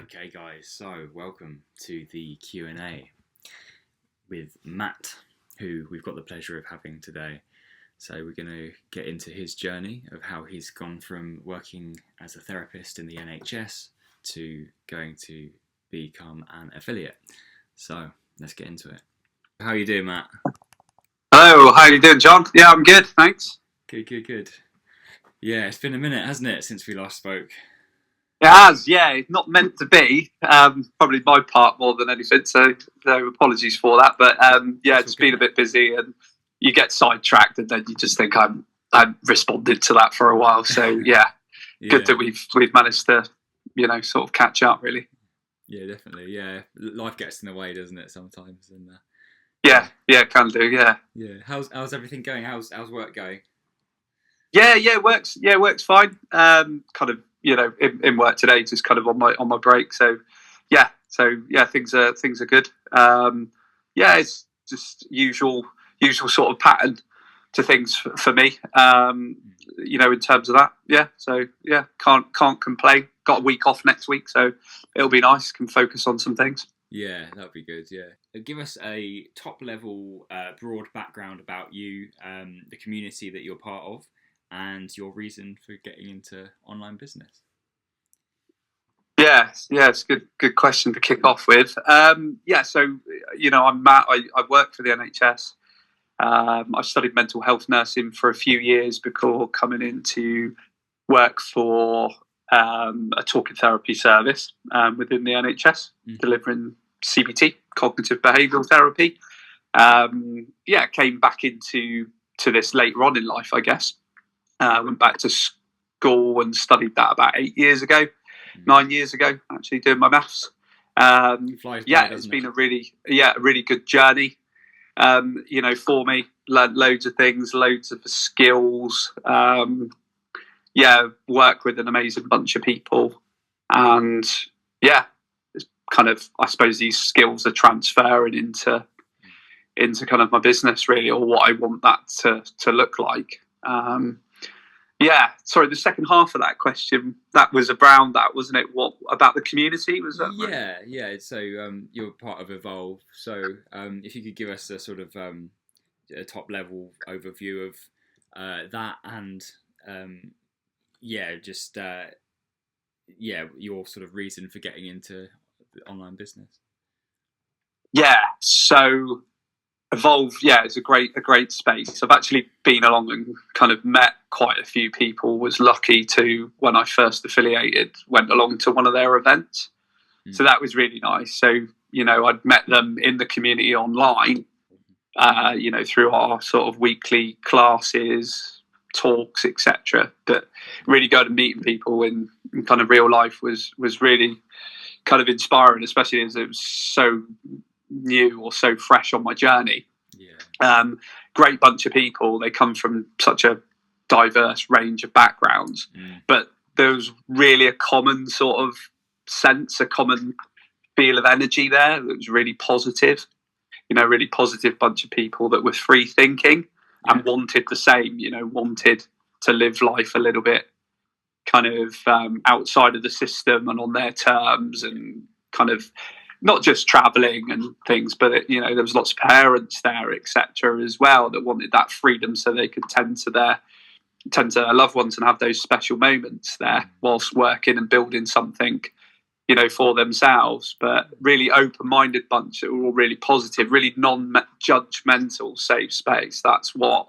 Okay, guys, so welcome to the Q&A with Matt, who we've got the pleasure of having today. So we're going to get into his journey of how he's gone from working as a therapist in the NHS to going to become an affiliate. So let's get into it. How are you doing, Matt? Hello, how are you doing, John? Yeah, I'm good, thanks. Good. Yeah, it's been a minute, hasn't it, since we last spoke? It has, yeah, not meant to be. Probably my part more than anything, so apologies for that. But yeah, it's been a bit busy, and you get sidetracked, and then you just think I responded to that for a while. So yeah, good that we've managed to sort of catch up, really. Yeah, definitely. Yeah, life gets in the way, doesn't it, sometimes? And yeah, can do. Yeah. How's everything going? How's work going? Yeah, works fine. Kind of, in work today, just kind of on my break. So yeah, things are good. Yeah, it's just usual sort of pattern to things for me. In terms of that, yeah. So yeah, can't complain. Got a week off next week, so it'll be nice. Can focus on some things. Yeah, that'd be good. Yeah, give us a top level, broad background about you, the community that you're part of, and your reason for getting into online business. Yeah, it's a good question to kick off with. So I'm Matt. I work for the NHS. I studied mental health nursing for a few years before coming into work for a talking therapy service within the NHS, delivering CBT, cognitive behavioural therapy. Came back into this later on in life, I guess. Went back to school and studied that about 9 years ago, actually, doing my maths. It's been a really good journey. For me, learned loads of things, loads of skills. Work with an amazing bunch of people, and it's kind of, I suppose, these skills are transferring into kind of my business, really, or what I want that to look like. Sorry, the second half of that question, that was around that, wasn't it? What about the community? Was that right? Yeah. So you're part of Evolve. So if you could give us a sort of a top level overview of that, and your sort of reason for getting into the online business. Yeah. So Evolve, it's a great space. I've actually been along and kind of met quite a few people. Was lucky to, when I first affiliated, went along to one of their events. So that was really nice. So, I'd met them in the community online, through our sort of weekly classes, talks, etc. But really going and meeting people in kind of real life was really kind of inspiring, especially as it was so new or so fresh on my journey. Great bunch of people. They come from such a diverse range of backgrounds, but there was really a common sort of sense, a common feel of energy there that was really positive. Really positive bunch of people that were free thinking and wanted the same. Wanted to live life a little bit kind of outside of the system and on their terms, and kind of not just travelling and things, but there was lots of parents there, etc., as well, that wanted that freedom so they could tend to their loved ones and have those special moments there whilst working and building something, for themselves. But really open-minded bunch that were all really positive, really non-judgmental, safe space. That's what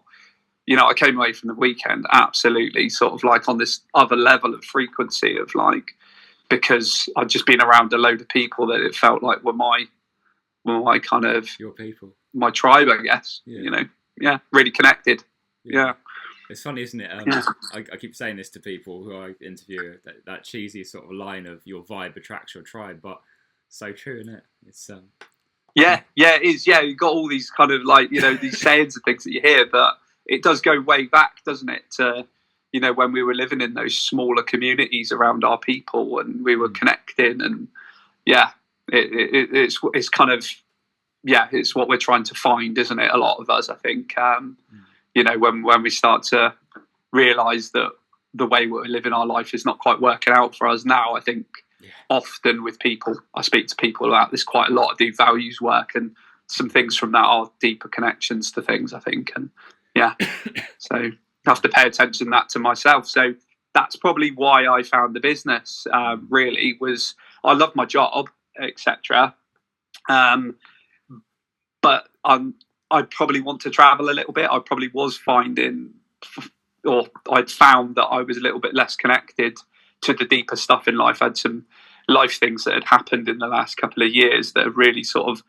I came away from the weekend absolutely sort of like on this other level of frequency of like, because I'd just been around a load of people that it felt like were my kind of, your people, my tribe, I guess. Really connected. Yeah. It's funny, isn't it? I keep saying this to people who I interview, that cheesy sort of line of your vibe attracts your tribe, but so true, isn't it? It's it is. Yeah, you've got all these kind of like these sayings and things that you hear, but it does go way back, doesn't it? To when we were living in those smaller communities around our people, and we were connecting, and it's kind of it's what we're trying to find, isn't it? A lot of us, I think. When we start to realise that the way we're living our life is not quite working out for us now, I think often with people. I speak to people about this quite a lot. I do values work, and some things from that are deeper connections to things, I think. And so I have to pay attention to that to myself. So that's probably why I found the business. Really, was I love my job, etc. But I probably want to travel a little bit. I probably was finding, or I'd found that I was a little bit less connected to the deeper stuff in life. I had some life things that had happened in the last couple of years that have really sort of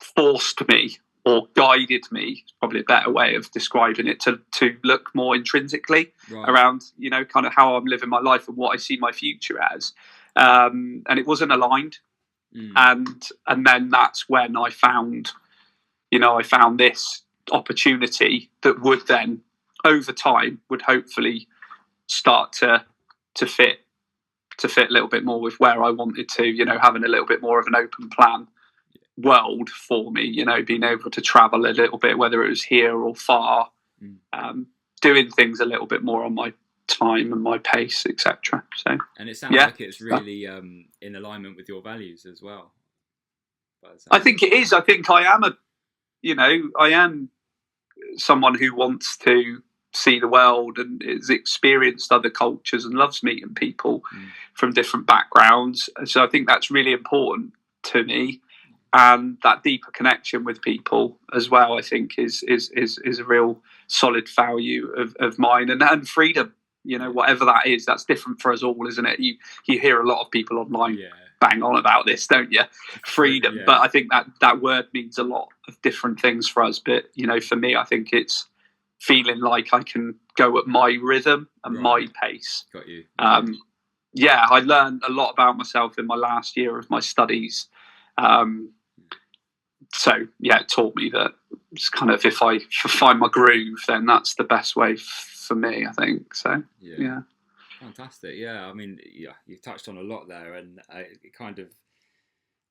forced me, or guided me, probably a better way of describing it, to look more intrinsically around, kind of how I'm living my life and what I see my future as. And it wasn't aligned. And then that's when I found this opportunity that would then, over time, would hopefully start to fit a little bit more with where I wanted to, having a little bit more of an open plan world for me, being able to travel a little bit, whether it was here or far, doing things a little bit more on my time and my pace, etc. So, and it sounds like it's really in alignment with your values as well. I think it is. I think I am someone who wants to see the world and has experienced other cultures and loves meeting people from different backgrounds. So I think that's really important to me, and that deeper connection with people as well, I think is a real solid value of mine, and freedom. Whatever that is, that's different for us all, isn't it? You hear a lot of people online bang on about this, don't you? Freedom. But I think that word means a lot of different things for us. But, for me, I think it's feeling like I can go at my rhythm and my pace. Got you. I learned a lot about myself in my last year of my studies. It taught me that it's kind of, if I find my groove, then that's the best way for me, I think. So, yeah. Fantastic. Yeah, I mean, you've touched on a lot there, and it kind of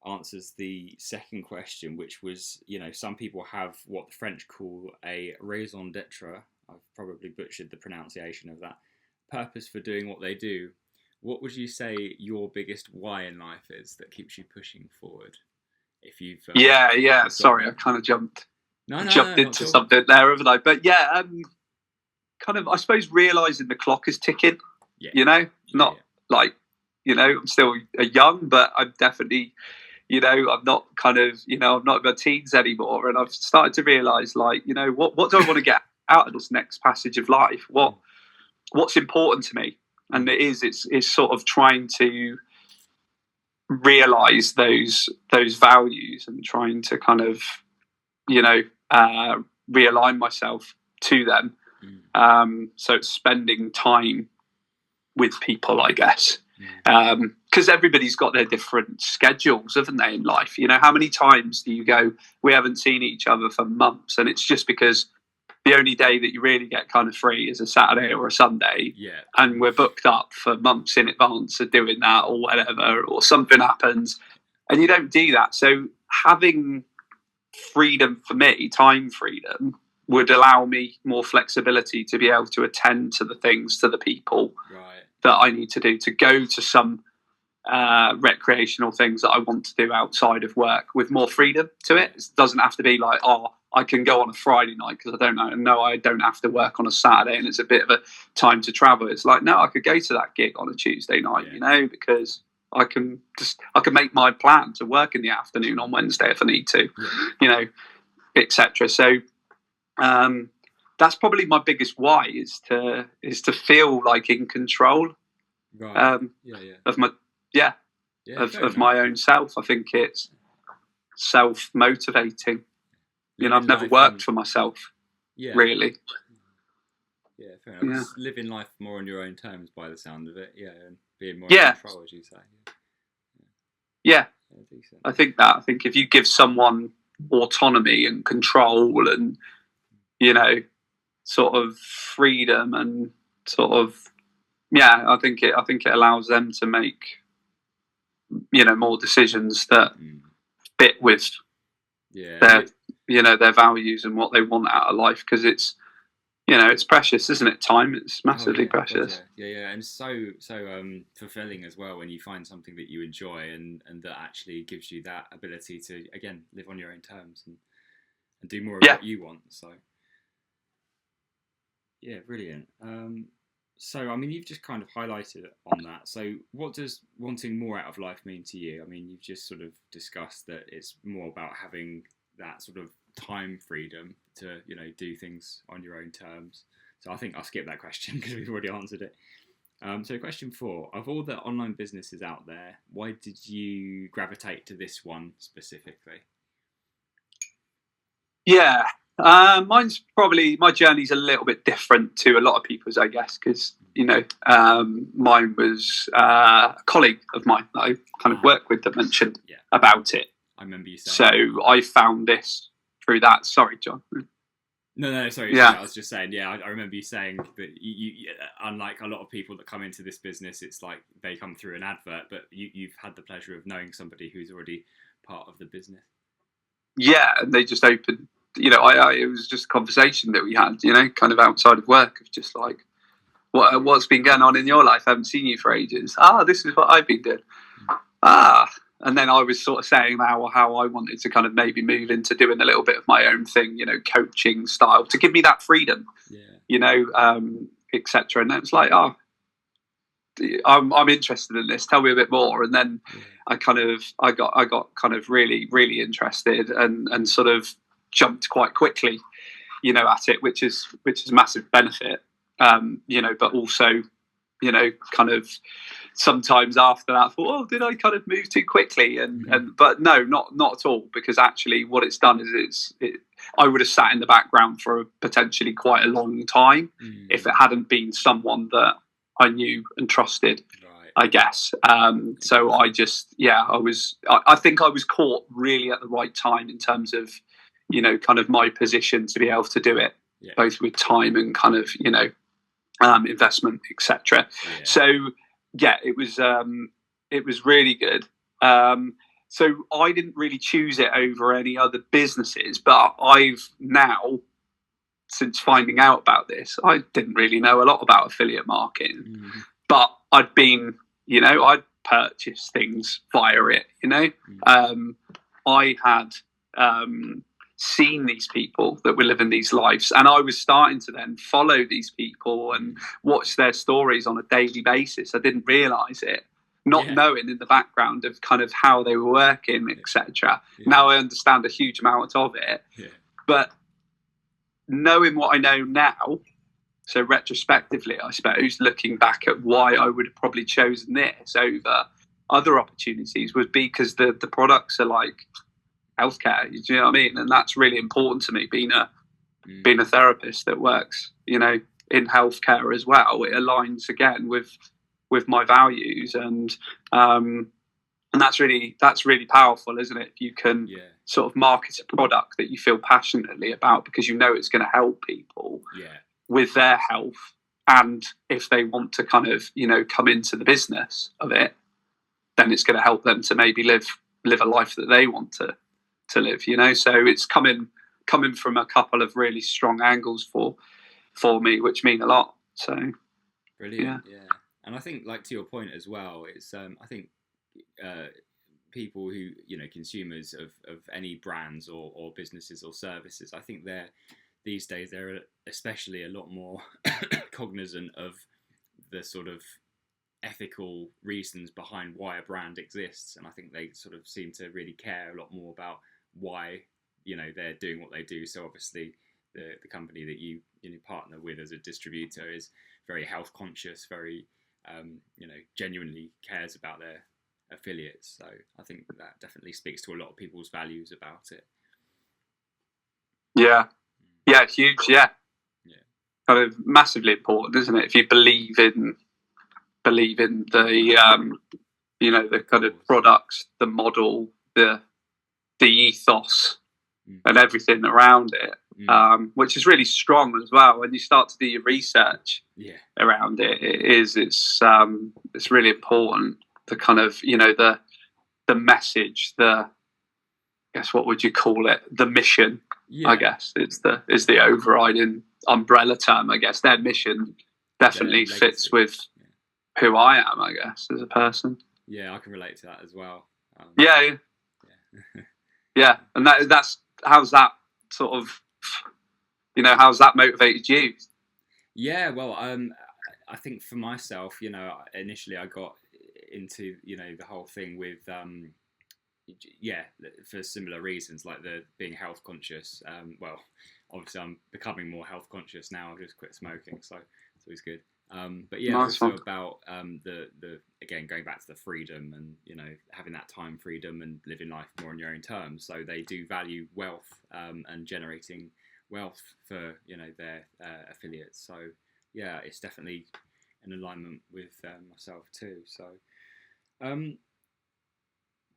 answers the second question, which was, some people have what the French call a raison d'etre. I've probably butchered the pronunciation of that. Purpose for doing what they do. What would you say your biggest why in life is that keeps you pushing forward? If you've sorry, I kind of jumped into something there, haven't I? But kind of, I suppose, realising the clock is ticking. I'm still young, but I'm definitely, I'm not kind of, I'm not in my teens anymore, and I've started to realise, what do I want to get out of this next passage of life? What's important to me? And it's sort of trying to realise those values and trying to kind of, realign myself to them. So it's spending time with people, I guess, because everybody's got their different schedules, haven't they, in life? How many times do you go, we haven't seen each other for months, and it's just because the only day that you really get kind of free is a Saturday or a Sunday, and we're booked up for months in advance of doing that or whatever, or something happens and you don't do that. So having freedom, for me, time freedom, would allow me more flexibility to be able to attend to the things, to the people that I need to do, to go to some recreational things that I want to do outside of work with more freedom to it. It doesn't have to be like, I can go on a Friday night because I don't have to work on a Saturday and it's a bit of a time to travel. It's like, no, I could go to that gig on a Tuesday night, because I can make my plan to work in the afternoon on Wednesday if I need to, etc. So that's probably my biggest why, is to feel like in control of my of my own self. I think it's self-motivating. I've never worked for myself, really. Yeah, fair enough. Just living life more on your own terms, by the sound of it. And being more in control, as you say. Decent. I think if you give someone autonomy and control and sort of freedom and sort of I think it allows them to make more decisions that fit with their values and what they want out of life, because it's it's precious, isn't it? Time, it's Oh massively yeah, God, precious. yeah, and so fulfilling as well when you find something that you enjoy and that actually gives you that ability to again live on your own terms and do more of Yeah. what you want. So yeah, brilliant. So I mean, you've just kind of highlighted on that. So what does wanting more out of life mean to you? I mean, you've just sort of discussed that it's more about having that sort of time freedom to do things on your own terms. So I think I'll skip that question because we've already answered it. So question 4: of all the online businesses out there, why did you gravitate to this one specifically? Yeah. Mine's probably, my journey's a little bit different to a lot of people's, I guess, because, mine was a colleague of mine that I kind of worked with that mentioned about it. I remember you saying. So I found this through that. Sorry, John. No, sorry. I was just saying, I remember you saying that you, unlike a lot of people that come into this business, it's like they come through an advert, but you've had the pleasure of knowing somebody who's already part of the business. Yeah, and they just opened, it was just a conversation that we had, kind of outside of work, of just like, what's been going on in your life? I haven't seen you for ages. This is what I've been doing. And then I was sort of saying how I wanted to kind of maybe move into doing a little bit of my own thing, coaching style, to give me that freedom, etc. And it was like, I'm interested in this. Tell me a bit more. And then I got kind of really, really interested and sort of jumped quite quickly, at it, which is a massive benefit. But also, kind of sometimes after that I thought, did I kind of move too quickly? But no, not at all, because actually what it's done is I would have sat in the background for potentially quite a long time if it hadn't been someone that I knew and trusted, right. I guess. So I just, I think I was caught really at the right time in terms of, kind of my position to be able to do it, both with time and kind of, investment, etc. So it was really good. So I didn't really choose it over any other businesses, but I've now, since finding out about this, I didn't really know a lot about affiliate marketing, but I'd been, I'd purchased things via it, I had seen these people that were living these lives, and I was starting to then follow these people and watch their stories on a daily basis. I didn't realise it, not knowing in the background of kind of how they were working, etc. Now I understand a huge amount of it, but knowing what I know now, so retrospectively, I suppose, looking back at why I would have probably chosen this over other opportunities would be because the products are like healthcare. Do you know what I mean? And that's really important to me, being a therapist that works, in healthcare as well. It aligns again with my values, and that's really powerful, isn't it? If you can sort of market a product that you feel passionately about because it's going to help people with their health, and if they want to kind of come into the business of it, then it's going to help them to maybe live a life that they want to live. So it's coming from a couple of really strong angles for me, which mean a lot. So brilliant. Yeah. And I think, like, to your point as well, it's I think people who, consumers of any brands or businesses or services, I think these days they're especially a lot more cognizant of the sort of ethical reasons behind why a brand exists, and I think they sort of seem to really care a lot more about why they're doing what they do. So obviously the company that you partner with as a distributor is very health conscious, very genuinely cares about their affiliates. So I think that definitely speaks to a lot of people's values about it. Huge. Kind of massively important, isn't it? If you believe in the the kind of products, the model, the ethos, and everything around it, which is really strong as well. When you start to do your research around it, it's really important. The kind of the message, I guess what would you call it? The mission Yeah, I guess is the overriding umbrella term. I guess their mission definitely their fits legacy. with who I am, I guess, as a person. Yeah, I can relate to that as well. Yeah. And that's how's that sort of, how's that motivated you? Yeah, well, I think for myself, initially I got into, the whole thing with, for similar reasons, like the being health conscious. Well, obviously I'm becoming more health conscious now. I've just quit smoking, so it's always good. But yeah, Nice also one. about the again going back to the freedom and having that time freedom and living life more on your own terms. So they do value wealth and generating wealth for their affiliates. So yeah, it's definitely in alignment with myself too. So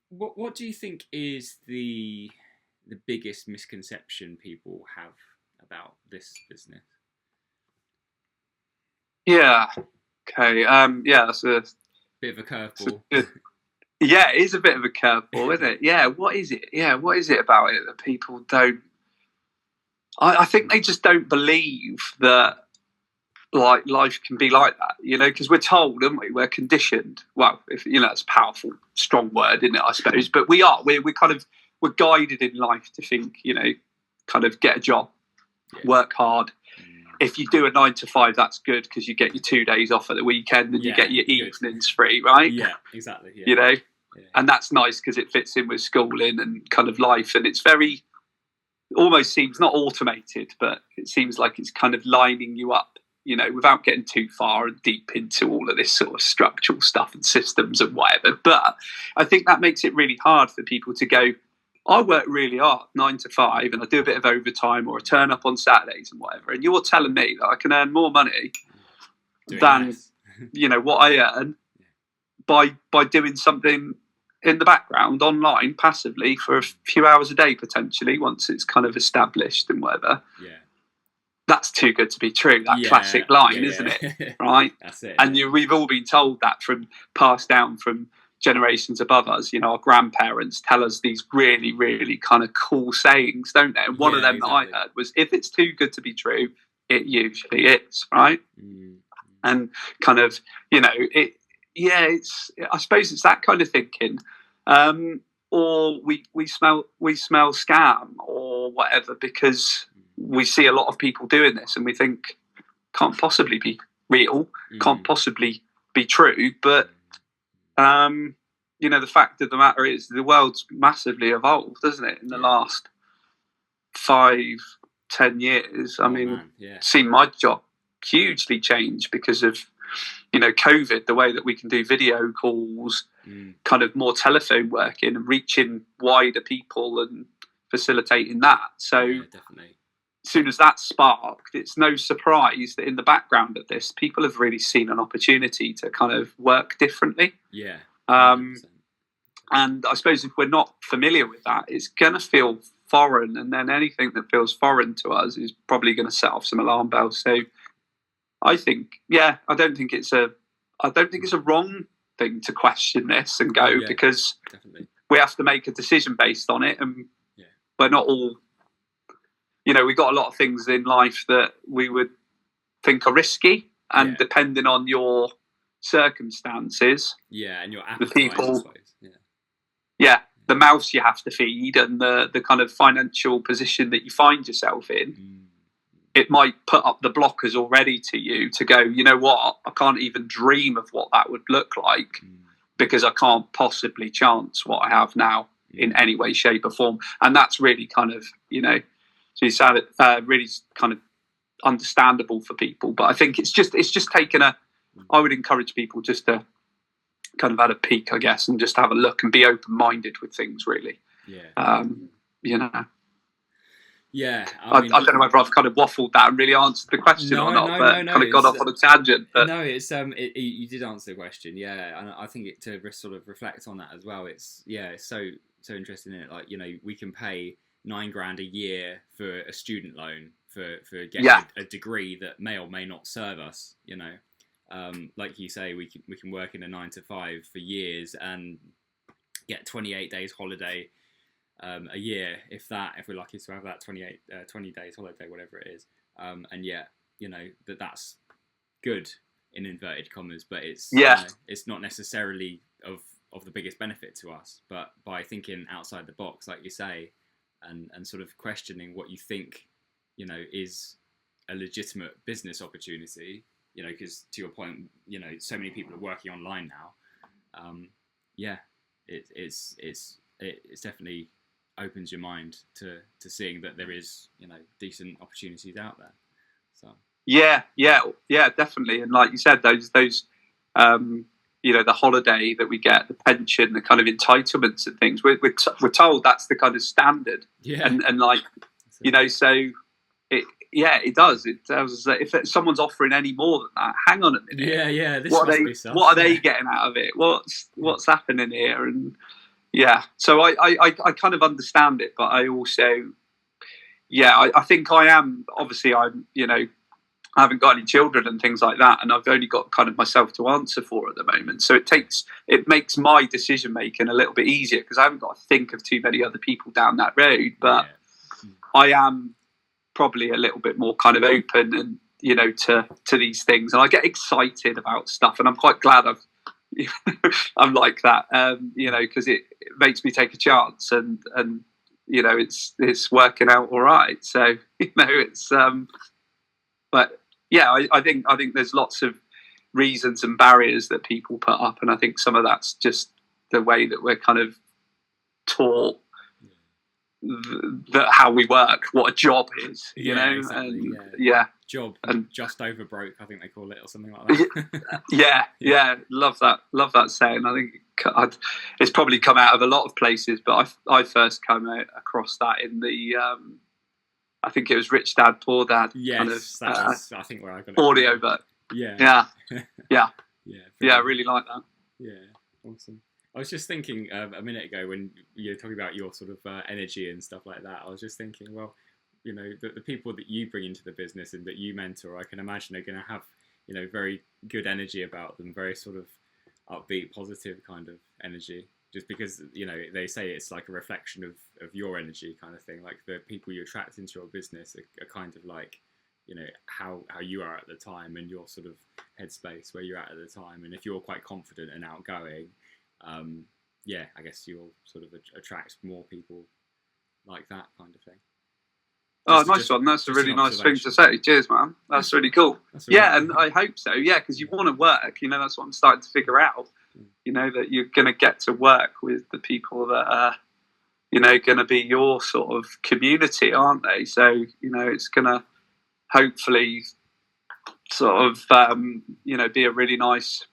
what do you think is the biggest misconception people have about this business? Yeah. Okay. That's a Bit of a curveball. Yeah, it is a bit of a curveball, isn't it? Yeah. What is it? Yeah. What is it about it that people don't? I think they just don't believe that like life can be like that, because we're told, aren't we? We're conditioned. Well, if it's a powerful, strong word, isn't it? I suppose, but we are. We're kind of guided in life to think, kind of get a job, work hard. If you do a 9 to 5, that's good because you get your 2 days off at the weekend and you get your evenings free, right? Yeah, exactly. Yeah. And that's nice because it fits in with schooling and kind of life, and it's very almost seems not automated, but it seems like it's kind of lining you up, without getting too far and deep into all of this sort of structural stuff and systems and whatever. But I think that makes it really hard for people to go, I work really hard, 9 to 5, and I do a bit of overtime or I turn up on Saturdays and whatever. And you're telling me that I can earn more money than, what I earn by doing something in the background online passively for a few hours a day, potentially, once it's kind of established and whatever. Yeah. That's too good to be true. That classic line, isn't it? Right? That's it. And we've all been told that passed down from generations above us. Our grandparents tell us these really, really kind of cool sayings, don't they? And one of them that I heard was, if it's too good to be true, it usually is, right? And kind of, I suppose it's that kind of thinking. Or we smell scam or whatever, because we see a lot of people doing this and we think can't possibly be real, can't possibly be true. But the fact of the matter is the world's massively evolved, doesn't it, in the last 5-10 years? I mean, seen my job hugely change because of COVID, the way that we can do video calls, kind of more telephone working and reaching wider people and facilitating that. So definitely. As soon as that sparked, it's no surprise that in the background of this, people have really seen an opportunity to kind of work differently. Yeah. And I suppose if we're not familiar with that, it's going to feel foreign, and then anything that feels foreign to us is probably going to set off some alarm bells. So I think, I don't think it's a wrong thing to question this and go, because definitely. We have to make a decision based on it, and we're not all, we've got a lot of things in life that we would think are risky, and depending on your circumstances, and your the people, I suppose. the mouse you have to feed, and the kind of financial position that you find yourself in. It might put up the blockers already to you to go, you know what, I can't even dream of what that would look like, because I can't possibly chance what I have now in any way, shape or form. And that's really kind of, so you sound really kind of understandable for people. But I think it's just taken I would encourage people just to kind of have a peek, I guess, and just have a look and be open-minded with things, really. Yeah, I don't know whether I've kind of waffled that and really answered the question or not, but kind of got off on a tangent. But no, it's you did answer the question, and I think to sort of reflect on that as well. It's so interesting in it. Like we can pay $9,000 a year for a student loan for getting a degree that may or may not serve us. Like you say, we can work in a 9 to 5 for years and get 28 days holiday. a year, if that, if we're lucky to have that 20 days holiday, whatever it is. And yet, that's good in inverted commas, but it's Yeah. it's not necessarily of the biggest benefit to us. But by thinking outside the box, like you say, and sort of questioning what you think, is a legitimate business opportunity, because to your point, so many people are working online now. Yeah, it's definitely opens your mind to seeing that there is decent opportunities out there. So yeah, definitely. And like you said, those the holiday that we get, the pension, the kind of entitlements and things, we're told that's the kind of standard. Yeah, and like so it does. It tells us that if someone's offering any more than that, hang on a minute. Yeah. This what must are they? Be sus. What are they getting out of it? What's happening here? And so I kind of understand it, but I also I think I am obviously I haven't got any children and things like that, and I've only got kind of myself to answer for at the moment. So it makes my decision making a little bit easier because I haven't got to think of too many other people down that road. But I am probably a little bit more kind of open and to these things, and I get excited about stuff, and I'm quite glad I'm like that, because it makes me take a chance, and it's working out all right. So it's but yeah, I think there's lots of reasons and barriers that people put up, and I think some of that's just the way that we're kind of taught that how we work, what a job is, exactly, and job and just over broke, I think they call it, or something like that. yeah, love that saying. I think it's probably come out of a lot of places, but I first came across that in the I think it was Rich Dad Poor Dad. Yes, kind of, that's I think where I got it. Audio, but yeah, I really like that. Yeah, awesome. I was just thinking a minute ago when you were talking about your sort of energy and stuff like that. I was just thinking, well, the people that you bring into the business and that you mentor, I can imagine are going to have, very good energy about them, very sort of upbeat, positive kind of energy. Just because, they say it's like a reflection of your energy kind of thing. Like the people you attract into your business are kind of like, how you are at the time and your sort of headspace where you're at the time. And if you're quite confident and outgoing, I guess you'll sort of attract more people like that kind of thing. Nice one. That's a really nice thing to say. Cheers, man. That's really cool. And I hope so. Yeah, because you want to work. That's what I'm starting to figure out. That you're going to get to work with the people that are, going to be your sort of community, aren't they? So, it's going to hopefully sort of, be a really nice,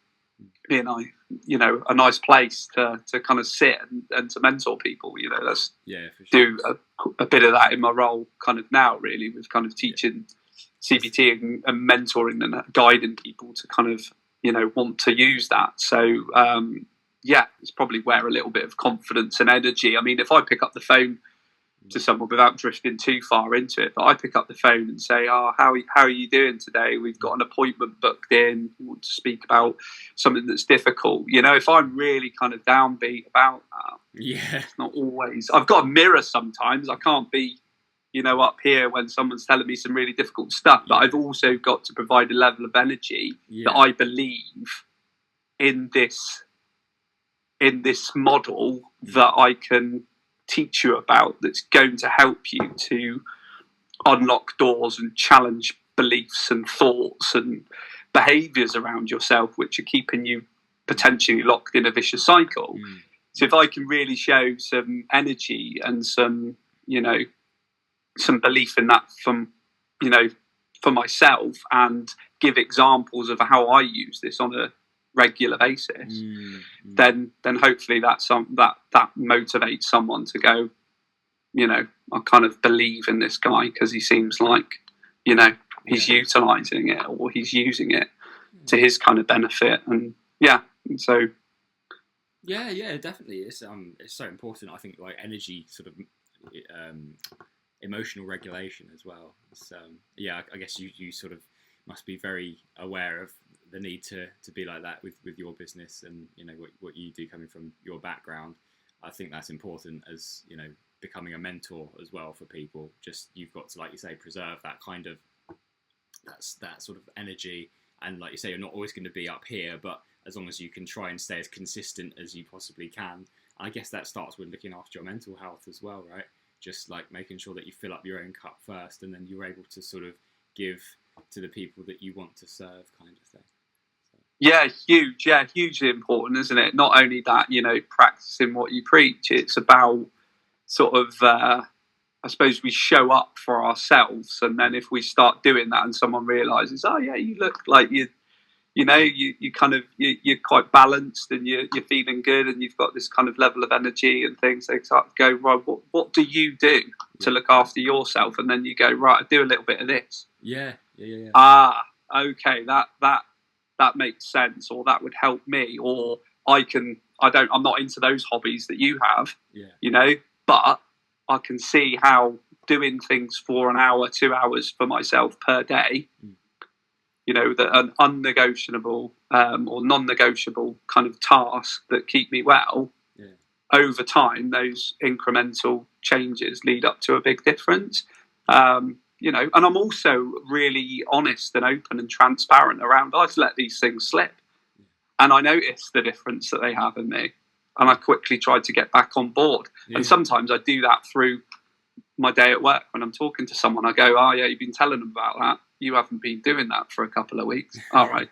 a nice place to kind of sit and to mentor people. That's for sure. Do a bit of that in my role kind of now, really, with kind of teaching CBT and mentoring and guiding people to kind of want to use that. So it's probably where a little bit of confidence and energy. I mean, if I pick up the phone to someone without drifting too far into it, but I pick up the phone and say, how are you doing today? We've got an appointment booked in. We want to speak about something that's difficult. If I'm really kind of downbeat about that, it's not always. I've got a mirror sometimes. I can't be up here when someone's telling me some really difficult stuff, but I've also got to provide a level of energy that I believe in this model that I can teach you about, that's going to help you to unlock doors and challenge beliefs and thoughts and behaviours around yourself, which are keeping you potentially locked in a vicious cycle. So if I can really show some energy and some belief in that from for myself, and give examples of how I use this on a regular basis, then hopefully that motivates someone to go, I kind of believe in this guy because he seems like he's utilising it, or he's using it to his kind of benefit. And so definitely it's so important. I think like energy, sort of emotional regulation as well. So I guess you sort of must be very aware of the need to be like that with your business, and what you do coming from your background. I think that's important as, becoming a mentor as well for people. Just, you've got to, like you say, preserve that kind of, that sort of energy. And like you say, you're not always going to be up here, but as long as you can try and stay as consistent as you possibly can. I guess that starts with looking after your mental health as well, right? Just like making sure that you fill up your own cup first, and then you're able to sort of give to the people that you want to serve, kind of thing. So. Yeah, huge. Yeah, hugely important, isn't it? Not only that, practicing what you preach, it's about sort of, I suppose we show up for ourselves. And then if we start doing that and someone realizes, oh yeah, you look like you kind of, you're quite balanced and you're feeling good and you've got this kind of level of energy and things, they start to go, right, what do you do to look after yourself? And then you go, right, I do a little bit of this. Yeah. Okay, that makes sense, or that would help me, or I'm not into those hobbies that you have, but I can see how doing things for an hour, 2 hours for myself per day, that an unnegotiable or non-negotiable kind of tasks that keep me well, over time, those incremental changes lead up to a big difference. And I'm also really honest and open and transparent around, I've let these things slip. And I notice the difference that they have in me. And I quickly try to get back on board. Yeah. And sometimes I do that through my day at work. When I'm talking to someone, I go, oh yeah, you've been telling them about that. You haven't been doing that for a couple of weeks. All right.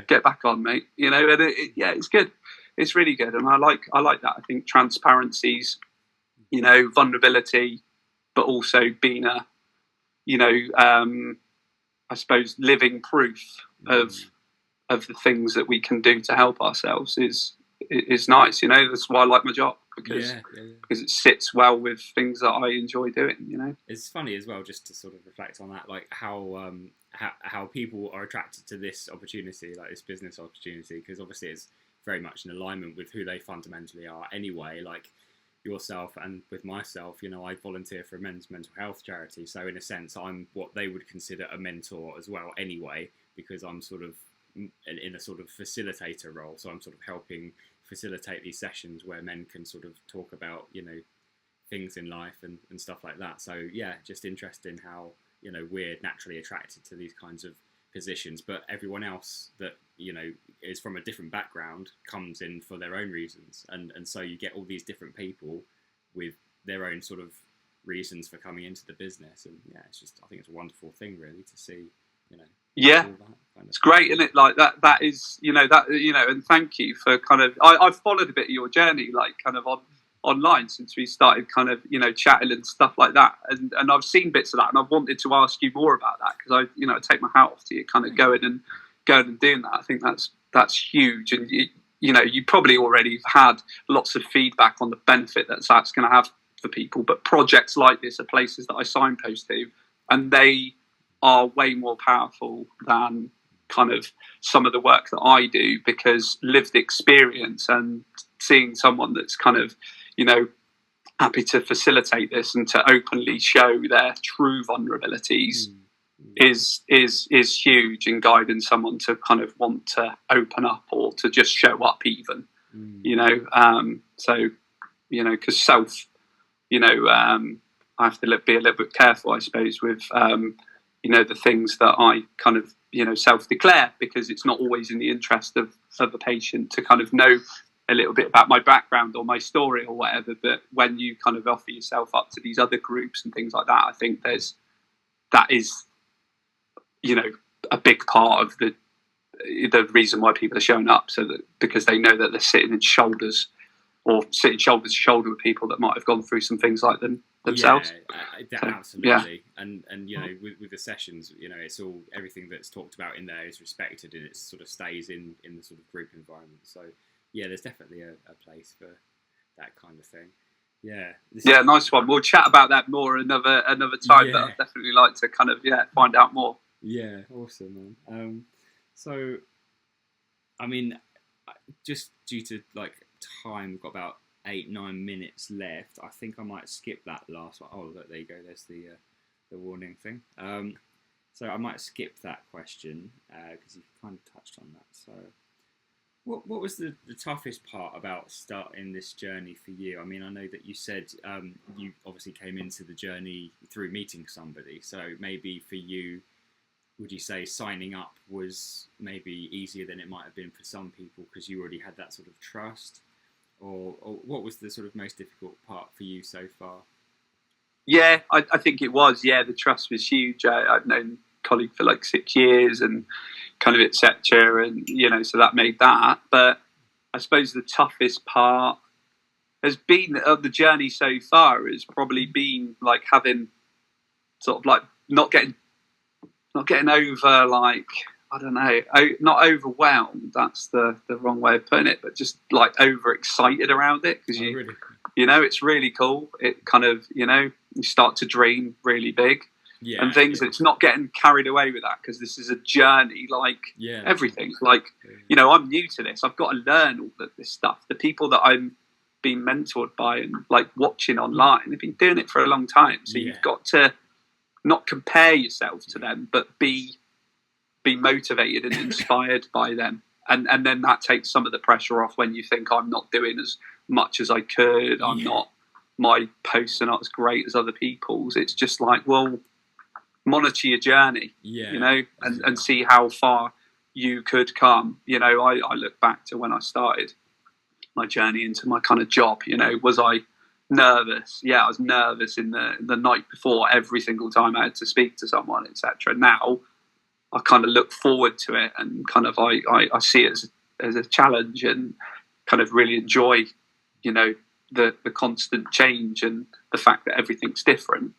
Get back on, mate. And it's good. It's really good. And I like that. I think transparency's, vulnerability, but also being a, I suppose living proof of the things that we can do to help ourselves is nice. That's why I like my job, because it sits well with things that I enjoy doing. It's funny as well, just to sort of reflect on that, like how people are attracted to this opportunity, like this business opportunity, because obviously it's very much in alignment with who they fundamentally are anyway. Like yourself and with myself, I volunteer for a men's mental health charity, so in a sense I'm what they would consider a mentor as well anyway, because I'm sort of in a sort of facilitator role, so I'm sort of helping facilitate these sessions where men can sort of talk about things in life and stuff like that. So yeah, just interesting how we're naturally attracted to these kinds of positions, but everyone else that is from a different background comes in for their own reasons, and so you get all these different people with their own sort of reasons for coming into the business. And yeah, I think it's a wonderful thing really to see yeah, it's great, isn't it? Like that is, and thank you for kind of, I've followed a bit of your journey, like kind of online since we started kind of, chatting and stuff like that. And I've seen bits of that, and I've wanted to ask you more about that, because I take my hat off to you kind of going and doing that. I think that's huge. And you probably already had lots of feedback on the benefit that's going to have for people, but projects like this are places that I signpost to, and they are way more powerful than kind of some of the work that I do, because lived experience and seeing someone that's kind of, happy to facilitate this and to openly show their true vulnerabilities is huge in guiding someone to kind of want to open up or to just show up even, so, because self, I have to be a little bit careful, I suppose, with, the things that I kind of, self-declare, because it's not always in the interest of the patient to kind of know a little bit about my background or my story or whatever. But when you kind of offer yourself up to these other groups and things like that, I think that is, a big part of the reason why people are showing up, so that because they know that they're sitting shoulder to shoulder with people that might have gone through some things like themselves. Absolutely. And with the sessions, it's all, everything that's talked about in there is respected, and it sort of stays in the sort of group environment. So yeah, there's definitely a place for that kind of thing. Yeah. Nice one. We'll chat about that more another time. Yeah. But I'd definitely like to kind of find out more. Yeah, awesome, man. So, I mean, just due to like time, we've got about 8-9 minutes left. I think I might skip that last one. Oh, look, there you go. There's the warning thing. So I might skip that question because you've kind of touched on that. So What was the toughest part about starting this journey for you? I mean, I know that you said you obviously came into the journey through meeting somebody. So maybe for you, would you say signing up was maybe easier than it might have been for some people because you already had that sort of trust? Or what was the sort of most difficult part for you so far? Yeah, I think it was. Yeah, the trust was huge. I've known a colleague for like 6 years and kind of etc. And so that made that. But I suppose the toughest part has been of the journey so far has probably been like having sort of like not getting over like I don't know, not overwhelmed. That's the wrong way of putting it, but just like overexcited around it because Really? it's really cool. It kind of you start to dream really big and things. Yeah. It's not getting carried away with that because this is a journey like everything. Like I'm new to this. I've got to learn all of this stuff. The people that I'm being mentored by and like watching online, they've been doing it for a long time. So you've got to not compare yourself to them, but be motivated and inspired by them. And then that takes some of the pressure off when you think I'm not doing as much as I could. I'm not, my posts are not as great as other people's. It's just like, well, monitor your journey, and see how far you could come. I look back to when I started my journey into my kind of job. Was I nervous? Yeah, I was nervous in the night before every single time I had to speak to someone, etc. Now I kind of look forward to it and kind of I see it as a challenge and kind of really enjoy, the constant change and the fact that everything's different.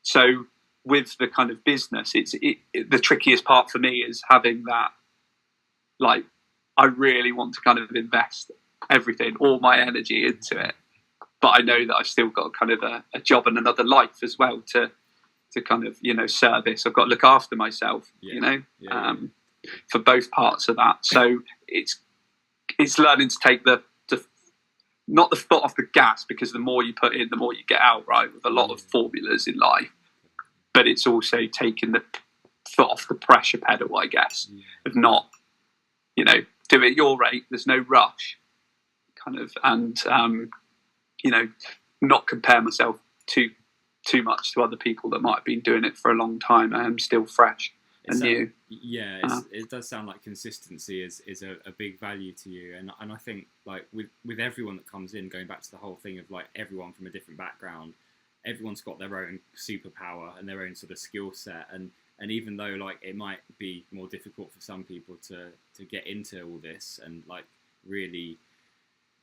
So with the kind of business, the trickiest part for me is having that, like, I really want to kind of invest everything, all my energy into it. But I know that I've still got kind of a job and another life as well to kind of, service. I've got to look after myself, for both parts of that. So it's learning to take the not the foot off the gas, because the more you put in, the more you get out, right? With a lot of formulas in life. But it's also taking the foot off the pressure pedal, I guess, of not, do it at your rate. There's no rush, kind of, and not compare myself too much to other people that might have been doing it for a long time. I am still fresh and new. Yeah, it does sound like consistency is a big value to you, and I think like with everyone that comes in, going back to the whole thing of like everyone from a different background, everyone's got their own superpower and their own sort of skill set, and even though like it might be more difficult for some people to get into all this and like really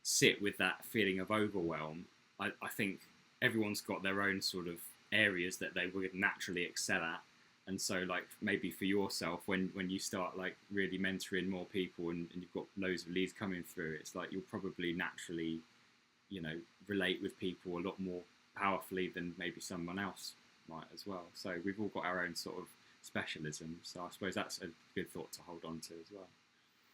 sit with that feeling of overwhelm, I think everyone's got their own sort of areas that they would naturally excel at. And so like maybe for yourself, when you start like really mentoring more people and you've got loads of leads coming through, it's like you'll probably naturally relate with people a lot more powerfully than maybe someone else might as well. So we've all got our own sort of specialism, so I suppose that's a good thought to hold on to as well.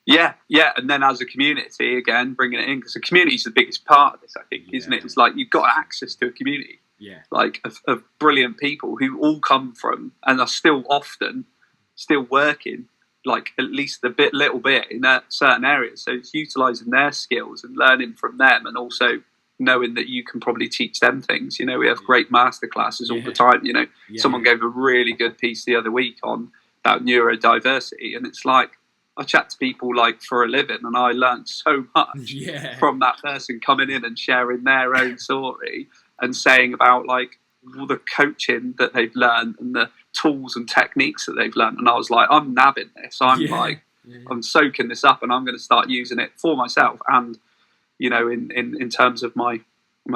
Yeah, and then as a community, again, bringing it in, because the community is the biggest part of this, I think, isn't it? It's like you've got access to a community, like of brilliant people who all come from and are still working, like at least little bit in certain areas. So it's utilising their skills and learning from them, and also knowing that you can probably teach them things. We have great masterclasses all the time. Someone gave a really good piece the other week on about neurodiversity, and it's like, I chat to people like for a living, and I learned so much from that person coming in and sharing their own story and saying about like all the coaching that they've learned and the tools and techniques that they've learned. And I was like, I'm nabbing this. I'm soaking this up, and I'm going to start using it for myself and, in terms of my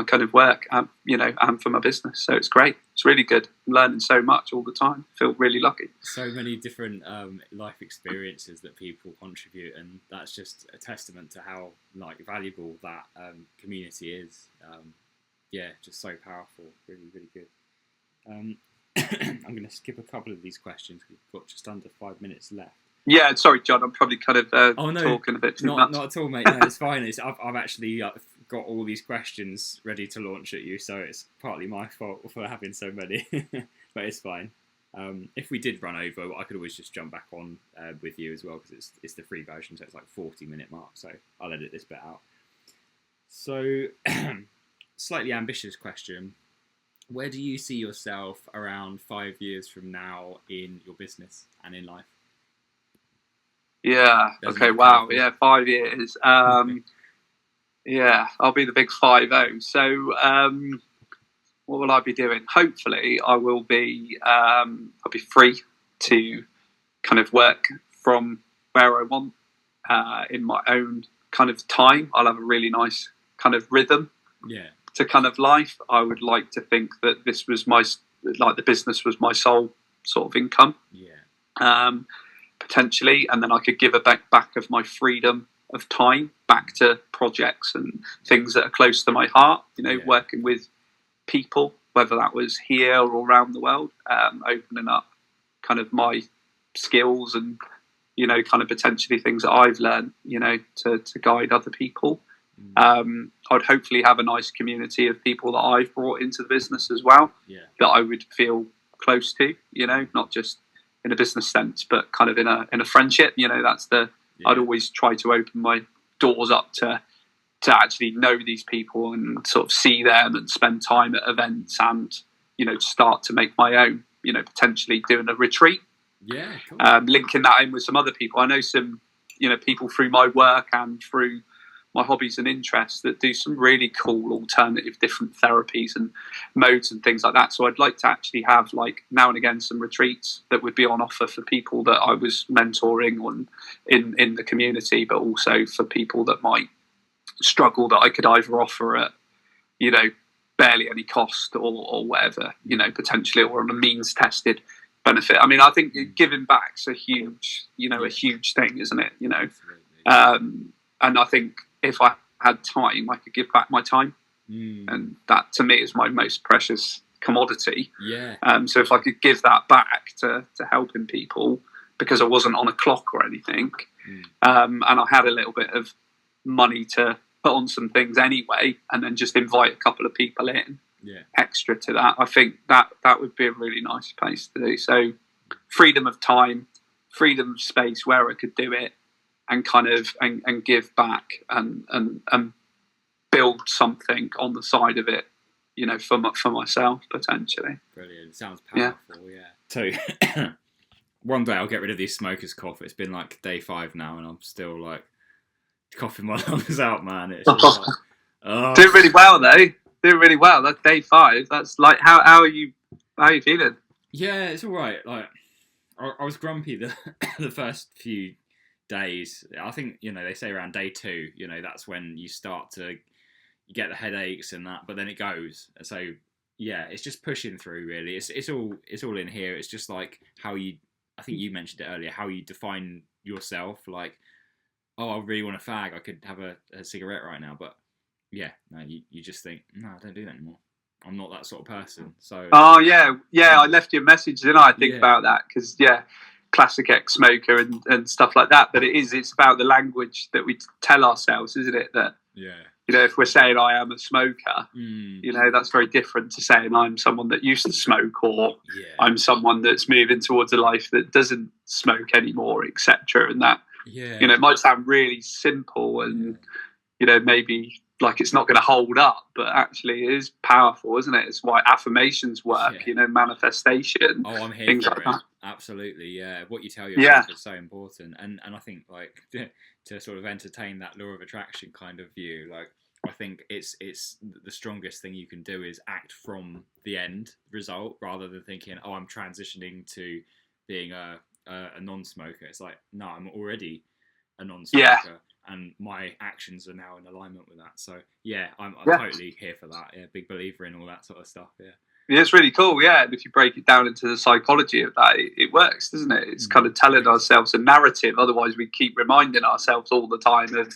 kind of work, and for my business. So it's great. It's really good. I'm learning so much all the time. I feel really lucky. So many different life experiences that people contribute, and that's just a testament to how like valuable that community is. Just so powerful. Really, really good. I'm going to skip a couple of these questions. We've got just under 5 minutes left. Yeah, sorry, John. I'm probably kind of talking a bit too much. Not at all, mate. No, it's fine. I've actually got all these questions ready to launch at you, so it's partly my fault for having so many, but it's fine. If we did run over, I could always just jump back on with you as well, because it's the free version, so it's like 40-minute mark. So I'll edit this bit out. So, slightly ambitious question. Where do you see yourself around 5 years from now in your business and in life? Yeah. Doesn't Okay. it Wow. powerful? Yeah. 5 years. Yeah. I'll be the big 5-0. So, what will I be doing? Hopefully, I will be. I'll be free to kind of work from where I want in my own kind of time. I'll have a really nice kind of rhythm. Yeah. To kind of life. I would like to think that this was the business was my sole sort of income. Yeah. Potentially, and then I could give a back of my freedom of time back to projects and things that are close to my heart. Working with people, whether that was here or around the world, opening up kind of my skills and kind of potentially things that I've learned, to guide other people. I'd hopefully have a nice community of people that I've brought into the business as well, that I would feel close to, not just in a business sense, but kind of in a friendship. I'd always try to open my doors up to actually know these people and sort of see them and spend time at events and, start to make my own, potentially doing a retreat. Yeah, cool. Linking that in with some other people. I know some, people through my work and through my hobbies and interests that do some really cool alternative different therapies and modes and things like that. So I'd like to actually have, like, now and again some retreats that would be on offer for people that I was mentoring on in the community, but also for people that might struggle, that I could either offer at, barely any cost or whatever, potentially, or on a means tested benefit. I mean, I think giving back's a huge, a huge thing, isn't it? And I think if I had time, I could give back my time, and that to me is my most precious commodity. Yeah. So if I could give that back to helping people, because I wasn't on a clock or anything, and I had a little bit of money to put on some things anyway, and then just invite a couple of people in, extra to that, I think that would be a really nice place to do. So freedom of time, freedom of space where I could do it, and kind of and give back and build something on the side of it, for myself potentially. Brilliant. Sounds powerful. Yeah. So one day I'll get rid of this smoker's cough. It's been like day 5 now, and I'm still like coughing my lungs out, man. It's just like, oh. Doing really well though. Doing really well. That's day 5. That's like how are you? How are you feeling? Yeah, it's all right. Like I was grumpy the first few days. I think they say around day 2, that's when you start to get the headaches and that, but then it goes. So yeah, it's just pushing through really. It's all in here. It's just like how you, I think you mentioned it earlier, how you define yourself. Like, oh, I really want a fag, I could have a cigarette right now, but yeah, no, you just think, no, I don't do that anymore. I'm not that sort of person. So I left you a message, didn't I think about that, because classic ex-smoker and stuff like that, but it's about the language that we tell ourselves, isn't it? That if we're saying I am a smoker, that's very different to saying I'm someone that used to smoke, or I'm someone that's moving towards a life that doesn't smoke anymore, etc. And that it might sound really simple and maybe like it's not going to hold up, but actually it is powerful, isn't it? It's why affirmations work, manifestation. Oh, I'm here things for like it. that. Absolutely, yeah. What you tell yourself is so important, and I think like to sort of entertain that law of attraction kind of view, like I think it's the strongest thing you can do is act from the end result rather than thinking, oh, I'm transitioning to being a non-smoker. It's like, no, I'm already a non-smoker, and my actions are now in alignment with that. So yeah, I'm totally here for that. Yeah, big believer in all that sort of stuff. Yeah, it's really cool. Yeah, and if you break it down into the psychology of that, it works, doesn't it? It's kind of telling ourselves a narrative. Otherwise, we keep reminding ourselves all the time of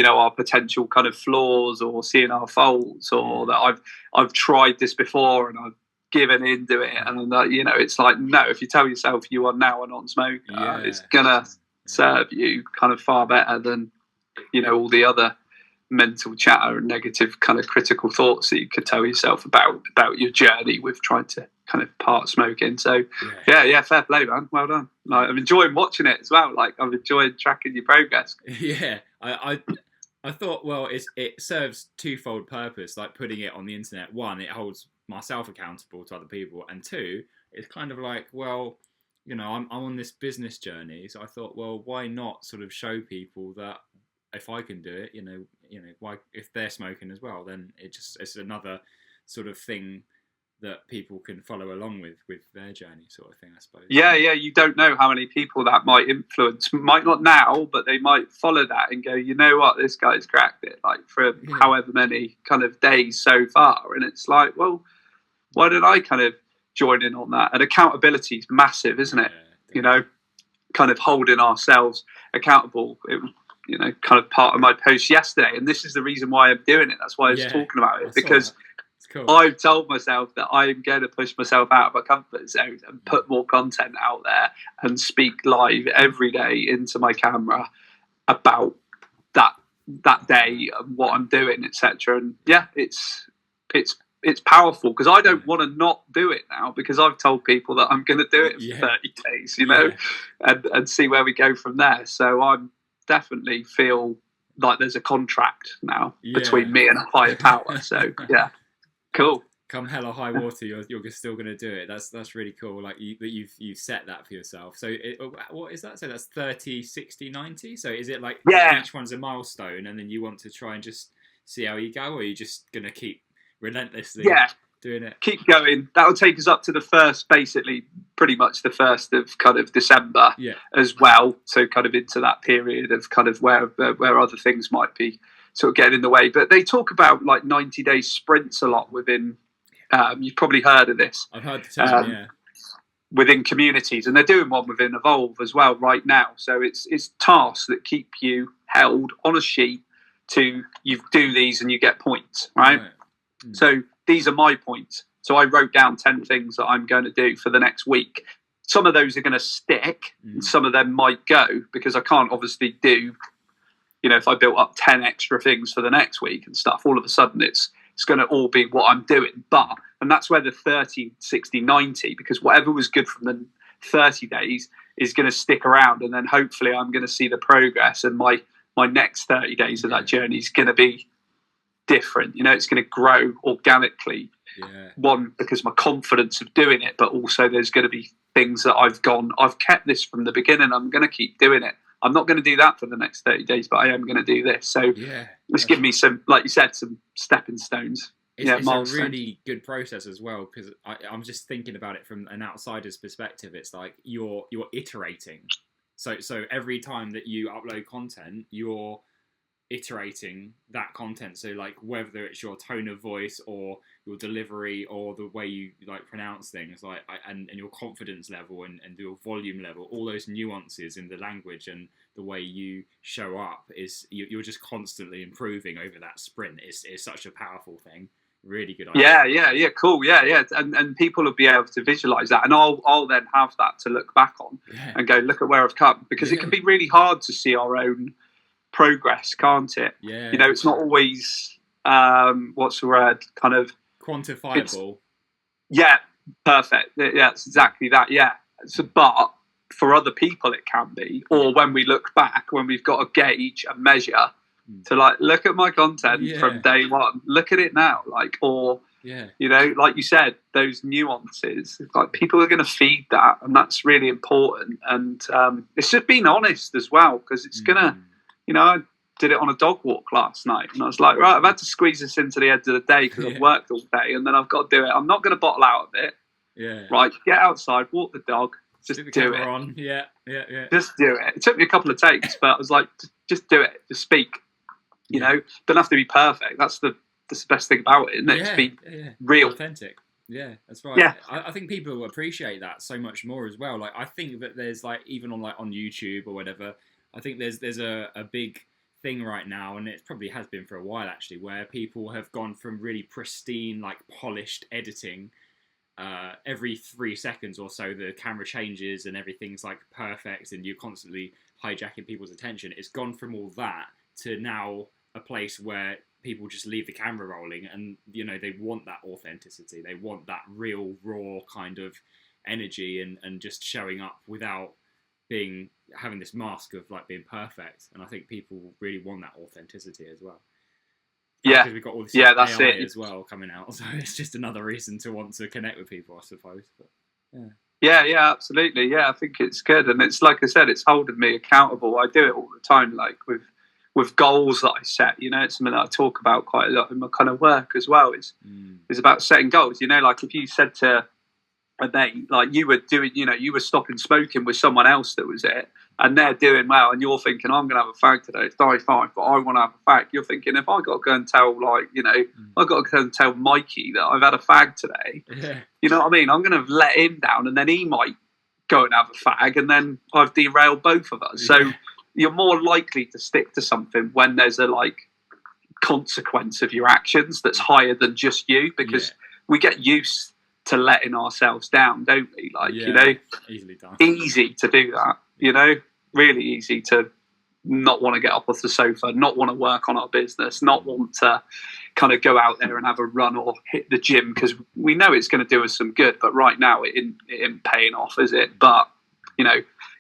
our potential kind of flaws, or seeing our faults, or that I've tried this before and I've given into it, and it's like, no, if you tell yourself you are now a non-smoker, it's gonna serve you kind of far better than all the other mental chatter and negative kind of critical thoughts that you could tell yourself about your journey with trying to kind of part smoking. So yeah, fair play, man. Well done. Like, I'm enjoying watching it as well. Like, I'm enjoying tracking your progress. Yeah, I thought, well, it serves twofold purpose. Like putting it on the internet, one, it holds myself accountable to other people, and two, it's kind of like, well, I'm on this business journey, so I thought, well, why not sort of show people that if I can do it, why, if they're smoking as well, then it's another sort of thing that people can follow along with their journey, sort of thing, I suppose. Yeah, you don't know how many people that might influence. Might not now, but they might follow that and go, you know what, this guy's cracked it, like for however many kind of days so far. And it's like, well, why did I kind of join in on that? And accountability is massive, isn't it? Kind of holding ourselves accountable. It was, kind of part of my post yesterday. And this is the reason why I'm doing it. That's why I was talking about it, because cool. I've told myself that I'm going to push myself out of my comfort zone and put more content out there and speak live every day into my camera about that day and what I'm doing, etc. And yeah, it's powerful, because I don't want to not do it now, because I've told people that I'm going to do it for 30 days, and see where we go from there. So I'm definitely feel like there's a contract now between me and a higher power. So yeah. Cool. Come hell or high water, you're still going to do it. That's really cool. Like you've set that for yourself. So what is that? So that's 30, 60, 90. So is it like each one's a milestone, and then you want to try and just see how you go, or are you just going to keep relentlessly doing it? Keep going. That'll take us up to the first, basically, pretty much the 1st of kind of December as well. So kind of into that period of kind of where other things might be sort of getting in the way. But they talk about like 90-day sprints a lot within, you've probably heard of this. I've heard the term, within communities, and they're doing one within Evolve as well right now. So it's tasks that keep you held on a sheet to, you do these and you get points, right? So these are my points. So I wrote down 10 things that I'm going to do for the next week. Some of those are going to stick, and some of them might go, because I can't obviously do, if I built up 10 extra things for the next week and stuff, all of a sudden it's going to all be what I'm doing. And that's where the 30, 60, 90, because whatever was good from the 30 days is going to stick around. And then hopefully I'm going to see the progress, and my next 30 days of that journey is going to be different. It's going to grow organically. One, because my confidence of doing it, but also there's going to be things that I've kept this from the beginning. I'm going to keep doing it. I'm not going to do that for the next 30 days, but I am going to do this. So let's give me some, like you said, some stepping stones. It's a really good process as well, because I'm just thinking about it from an outsider's perspective. It's like you're iterating. So every time that you upload content, you're iterating that content. So like whether it's your tone of voice or your delivery or the way you like pronounce things, like and your confidence level and your volume level, all those nuances in the language and the way you show up, is you're just constantly improving over that sprint. Is such a powerful thing. Really good idea. Yeah, cool. Yeah. And people will be able to visualize that, and I'll then have that to look back on and go, look at where I've come, because it can be really hard to see our own progress, can't it? It's not always what's the word, kind of quantifiable. Perfect. It's exactly that. But for other people it can be, or when we look back, when we've got a gauge, a measure to like, look at my content from day one, look at it now, like, or like you said, those nuances, like people are going to feed that, and that's really important. And it's just being honest as well, because it's gonna, I did it on a dog walk last night, and I was like, right, I've had to squeeze this into the end of the day because I've worked all day, and then I've got to do it. I'm not going to bottle out of it. Right, get outside, walk the dog, just do it. On. Yeah. Just do it. It took me a couple of takes, but I was like, just do it, just speak. Don't have to be perfect. That's the best thing about it, isn't it? Just be real, authentic. Yeah, that's right. Yeah, I think people will appreciate that so much more as well. Like, I think that there's like, even on YouTube or whatever, I think there's a big thing right now, and it probably has been for a while actually, where people have gone from really pristine, like polished editing. Every 3 seconds or so, the camera changes and everything's like perfect, and you're constantly hijacking people's attention. It's gone from all that to now a place where people just leave the camera rolling, and they want that authenticity. They want that real raw kind of energy, and just showing up without having this mask of like being perfect. And I think people really want that authenticity as well. Yeah, because we've got all this that's AI it as well coming out, so it's just another reason to want to connect with people, I suppose. But yeah, absolutely. Yeah, I think it's good, and it's like I said, it's holding me accountable. I do it all the time, like with goals that I set. It's something that I talk about quite a lot in my kind of work as well. Is about setting goals. Like if you said to a mate, like you were doing, you were stopping smoking with someone else that was it, and they're doing well, and you're thinking, I'm going to have a fag today. It's day 5, but I want to have a fag. You're thinking, if I got to go and tell, I got to go and tell Mikey that I've had a fag today. Yeah. You know what I mean? I'm going to let him down, and then he might go and have a fag, and then I've derailed both of us. So you're more likely to stick to something when there's a consequence of your actions that's higher than just you, because we get used to letting ourselves down, don't we? Easily done. Easy to do that, really easy to not want to get up off the sofa, not want to work on our business, not want to kind of go out there and have a run or hit the gym, because we know it's going to do us some good, but right now it isn't paying off, is it? But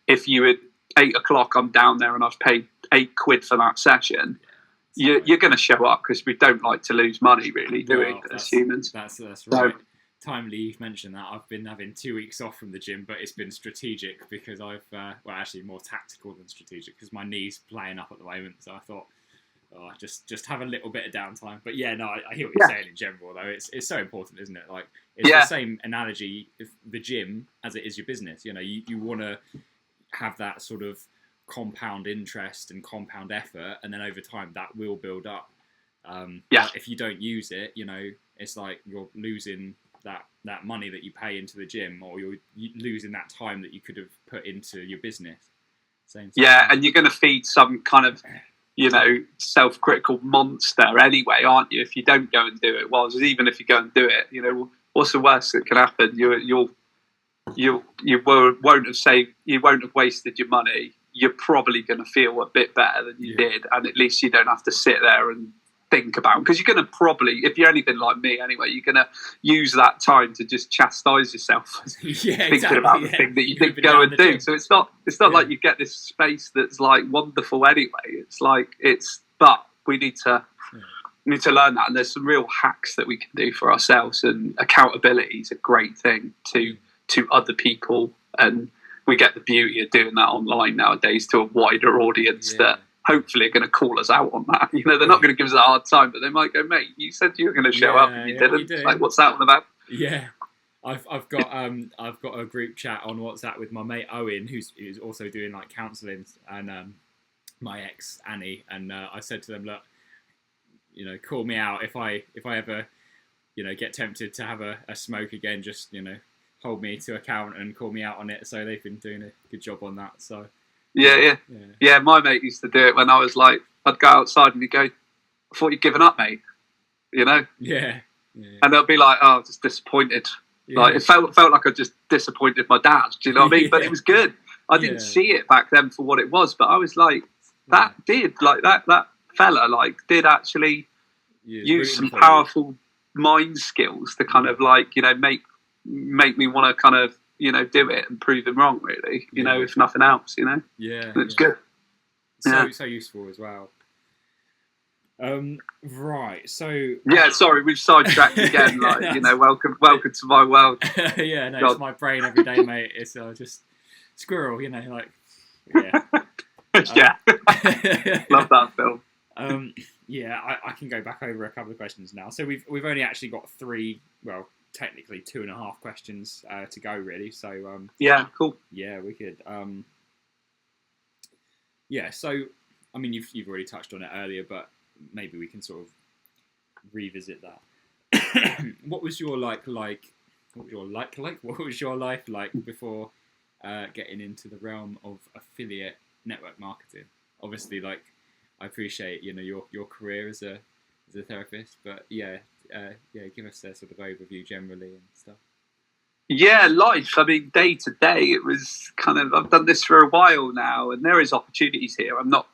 if you had 8 o'clock, I'm down there and I've paid £8 for that session, you're going to show up, because we don't like to lose money, really, do we, as humans? That's right. Timely you've mentioned that. I've been having 2 weeks off from the gym, but it's been strategic, because I've actually more tactical than strategic, because my knee's playing up at the moment. So I thought, just have a little bit of downtime. But I hear what you're saying in general, though. It's so important, isn't it? Like, it's the same analogy of the gym as it is your business. You want to have that sort of compound interest and compound effort, and then over time that will build up. But if you don't use it, it's like you're losing that money that you pay into the gym, or you're losing that time that you could have put into your business. And you're going to feed some kind of self-critical monster anyway, aren't you, if you don't go and do it? Well, even if you go and do it, what's the worst that can happen? You won't have wasted your money. You're probably going to feel a bit better than you did, and at least you don't have to sit there and think about, because you're going to probably, if you're anything like me anyway, you're going to use that time to just chastise yourself thinking about the thing that you didn't go and do. So it's not like you get this space that's like wonderful anyway. But we need to learn that, and there's some real hacks that we can do for ourselves, and accountability is a great thing to other people, and we get the beauty of doing that online nowadays to a wider audience that hopefully are going to call us out on that. They're not going to give us a hard time, but they might go, mate, you said you were going to show up and you didn't. Like, what's that one about? Yeah. I've got a group chat on WhatsApp with my mate Owen, who's also doing like counselling, and my ex Annie, and I said to them, look, call me out if I ever get tempted to have a smoke again, just hold me to account and call me out on it. So they've been doing a good job on that. So yeah. My mate used to do it when I was like, I'd go outside and he'd go, I thought you'd given up, mate. Yeah. And they'll be like, oh, just disappointed. Yeah. Like, it felt like I just disappointed my dad. Do you know what I mean? But it was good. I didn't see it back then for what it was, but I was like, that fella did actually use some powerful mind skills to kind of make me want to kind of do it and prove him wrong, really. If nothing else, Yeah, and it's good. So useful as well. Right, so sorry, we've sidetracked again. Welcome to my world. It's my brain every day, mate. It's just squirrel, yeah. Love that film. I can go back over a couple of questions now. So we've only actually got 3, well, technically 2.5 questions to go, really. So cool. Yeah, we could. So I mean, you've already touched on it earlier, but maybe we can sort of revisit that. What was your life like before getting into the realm of affiliate network marketing? Obviously, I appreciate your career as a therapist, but give us a sort of overview generally and stuff. Life. I mean, day to day, it was kind of, I've done this for a while now, and there is opportunities here. I'm not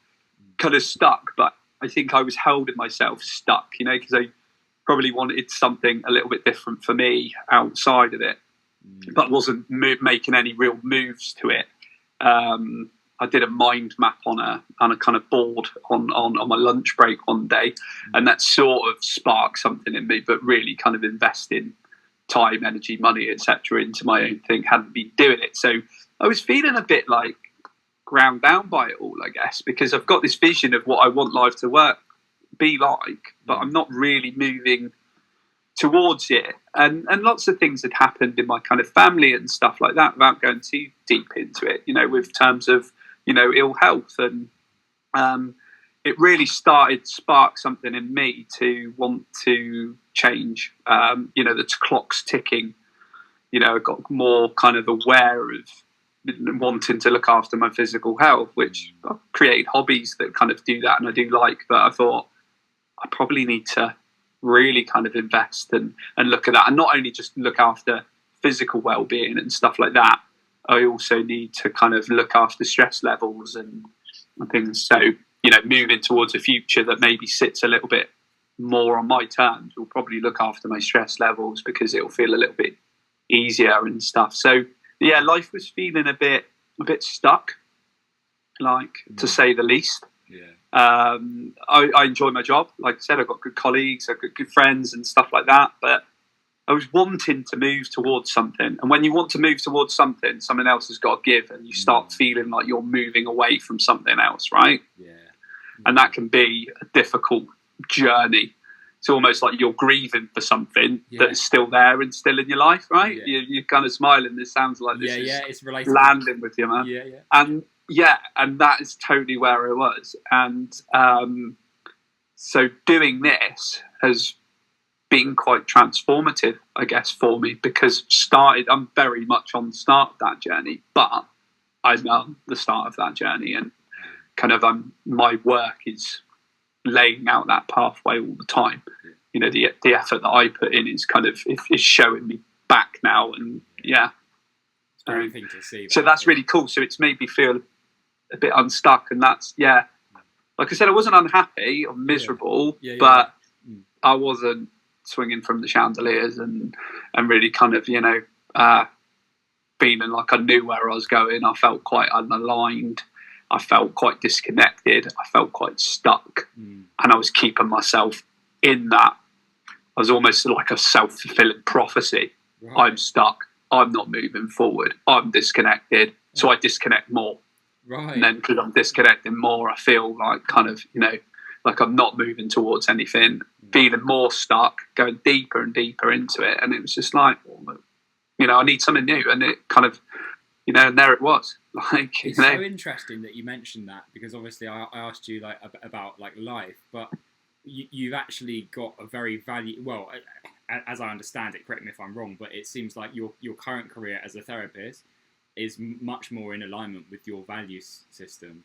kind of stuck, but I think I was holding myself stuck, because I probably wanted something a little bit different for me outside of it, but wasn't making any real moves to it. I did a mind map on a kind of board on my lunch break one day, and that sort of sparked something in me, but really kind of investing time, energy, money, etc. into my own thing, hadn't been doing it. So I was feeling a bit like ground down by it all, I guess, because I've got this vision of what I want life to be like, but I'm not really moving towards it. And lots of things had happened in my kind of family and stuff like that, without going too deep into it, with terms of, ill health. And it really spark something in me to want to change. The clock's ticking. I got more kind of aware of wanting to look after my physical health, which I've created hobbies that kind of do that, and I do like. But I thought I probably need to really kind of invest and look at that, and not only just look after physical well-being and stuff like that. I also need to kind of look after stress levels and things. So, moving towards a future that maybe sits a little bit more on my terms will probably look after my stress levels, because it'll feel a little bit easier and stuff. So, yeah, life was feeling a bit stuck, to say the least. Yeah. I enjoy my job. Like I said, I've got good colleagues, I've got good friends and stuff like that. But I was wanting to move towards something. And when you want to move towards something, someone else has got to give, and you start feeling like you're moving away from something else, right? Yeah. And that can be a difficult journey. It's almost like you're grieving for something that is still there and still in your life, right? Yeah. You're kind of smiling. This sounds like this it's relatable. Landing with you, man. Yeah. And that is totally where I was. And so doing this has been quite transformative, I guess, for me, because I'm very much on the start of that journey, but I'm on the start of that journey, and kind of my work is laying out that pathway all the time. The effort that I put in is kind of is showing me back now, and it's a great thing to see. So that's really cool. So it's made me feel a bit unstuck, and that's like I said, I wasn't unhappy or miserable, but I wasn't swinging from the chandeliers and really kind of feeling like I knew where I was going. I felt quite unaligned. I felt quite disconnected. I felt quite stuck, and I was keeping myself in that. I was almost like a self-fulfilling prophecy. Right. I'm stuck. I'm not moving forward. I'm disconnected. So I disconnect more. Right. And then because I'm disconnecting more, I feel like kind of, like I'm not moving towards anything, feeling more stuck, going deeper and deeper into it. And it was just like, I need something new. And it kind of, and there it was. It's so interesting that you mentioned that, because obviously I asked you about life, but you've actually got a very as I understand it, correct me if I'm wrong, but it seems like your current career as a therapist is much more in alignment with your value system.